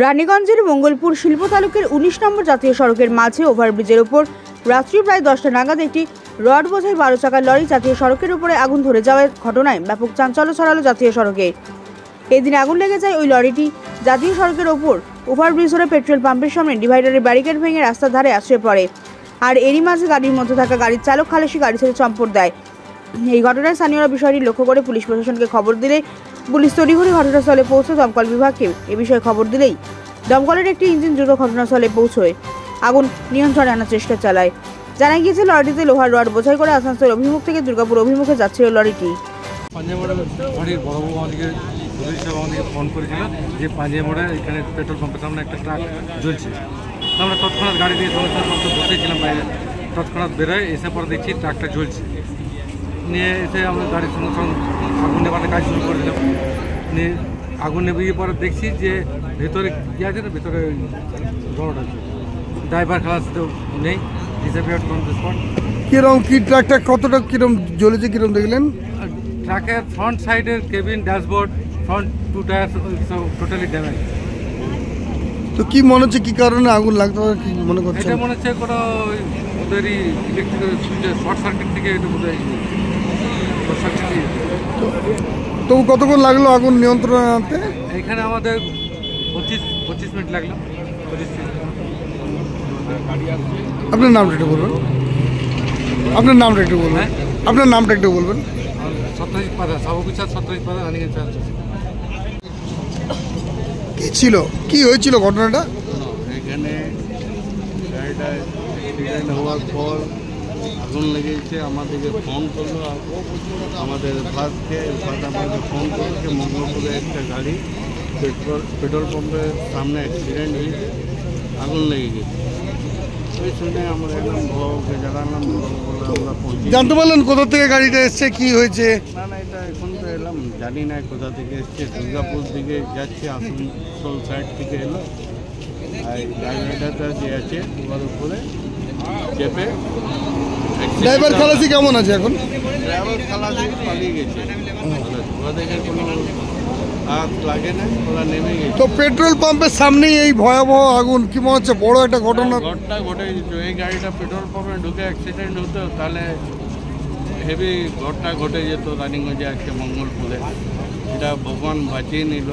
রানীগঞ্জের মঙ্গলপুর শিল্প তালুকের ১৯ নম্বর জাতীয় সড়কের মাঝে ওভারব্রিজের উপর রাত্রি প্রায় ১০টা নাগাদ একটি রড বোঝাই ১২ চাকার লরি জাতীয় সড়কের উপরে আগুন ধরে যাওয়ার ঘটনায় ব্যাপক চাঞ্চল্য ছড়ালো জাতীয় সড়কে। এদিন আগুন লেগে যায় ওই লরিটি জাতীয় সড়কের ওপর ওভারব্রিজ ধরে পেট্রোল পাম্পের সামনে ডিভাইডারের ব্যারিকেড ভেঙে রাস্তার ধারে আশ্রয় পড়ে। আর এরই মাঝে গাড়ির মধ্যে থাকা গাড়ির চালক খালাসি গাড়ি ছেড়ে চম্পট দেয়। এই ঘটনায় স্থানীয়রা বিষয়টি লক্ষ্য করে পুলিশ প্রশাসনকে খবর দিলে পুলিশ তড়িঘড়ি ঘটনাস্থলে পৌঁছে দমকল বিভাগকে এ বিষয়ে খবর দিলেই দমকলের একটি ইঞ্জিন দ্রুত ঘটনাস্থলে পৌঁছয় আগুন নিয়ন্ত্রণে আনার চেষ্টা চালায়। জানা গিয়েছে লরিটিতে লোহার রড বোঝাই করে আসানসোল অভিমুখ থেকে দুর্গাপুর অভিমুখে যাচ্ছিল লরিটি। ফোন করেছিল যে পাঞ্জাবড়া এখানে পেট্রোল পাম্পের সামনে একটা ট্রাক জ্বলছে। আমরা তৎক্ষণাৎ গাড়ি দিয়ে সমস্যার মধ্যে বসেছিলাম বাইরে, তৎক্ষণাৎ বেরোয় এসে পরে দেখছি ট্রাকটা জ্বলছে। নিয়ে এসে আমরা গাড়ির সঙ্গে সঙ্গে আগুন নেবাতে কাজ শুরু করেছিলাম। নিয়ে আগুন নেবিয়ে পরে দেখছি যে ভেতরে কী আছে না, ভেতরে রড আছে, ড্রাইভার খালাস তো নেই, ডিসঅ্যাপিয়ার্ড ফ্রম দ্য স্পট। কিরকম কি ট্রাকটা কতটা কিরকম জ্বলেছে, কিরকম দেখলেন? ট্রাকের ফ্রন্ট সাইডের cabin, dashboard, front two tyre totally damage. তো কি মনে হচ্ছে কি কারণে আগুন লাগতে পারে, কি মনে করছেন? এটা মনে হচ্ছে কোনো ওদেরই ইলেকট্রিক্যাল সুইচের শর্ট সার্কিট থেকে এটা বোধ হয় শর্ট সার্কিট। তো কতক্ষণ লাগলো আগুন নিয়ন্ত্রণে আনতে? এখানে আমাদের 25 মিনিট লাগলো। আপনার নামটা একটু বলবেন, আপনার নামটা একটু বলবেন, আপনার নামটা একটু বলবেন। সত্যজিৎ পাদা, সাবকিচার সত্যজিৎ পাদা, রানীগঞ্জ। কি ছিল, কি হয়েছিল ঘটনাটা? এখানে গাড়িটা অ্যাক্সিডেন্ট হওয়ার পর আগুন লেগেছে, আমাদেরকে ফোন করলো, আমাদের ফার্স্টকে আমাদের ফোন করলো যে মঙ্গলপুরে একটা গাড়ি পেট্রোল পাম্পের সামনে অ্যাক্সিডেন্ট হয়েছে, আগুন লেগে গেছে। ওই শুনে আমরা একদম ভবাকে জানালাম, আমরা পৌঁছে। জানতে পারলেন কোথা থেকে গাড়িটা এসছে, কি হয়েছে? না না, এটা এখন তো এলাম, জানি না কোথা থেকে এসছে, দুর্গাপুর দিকে যাচ্ছে, আসানসোল সাইড থেকে এলো। আর ড্রাইভারটা যে আছে ওর উপরে চেপে। ড্রাইভার খালাসি কেমন আছে এখন? ড্রাইভার খালাসি পালিয়ে গেছে, ওদেরকে কোনো হাত লাগে না, ওরা নেমে গেছে। তো পেট্রোল পাম্পের সামনেই এই ভয়াবহ আগুন, কি মনে হচ্ছে বড় একটা ঘটনা ঘটে যেত। এই গাড়িটা পেট্রোল পাম্পে ঢুকে অ্যাক্সিডেন্ট হতো তাহলে হেভি ঘটনা ঘটে যেত রানীগঞ্জে, আজকে মঙ্গলপুরে। এটা ভগবান বাঁচিয়ে নিল।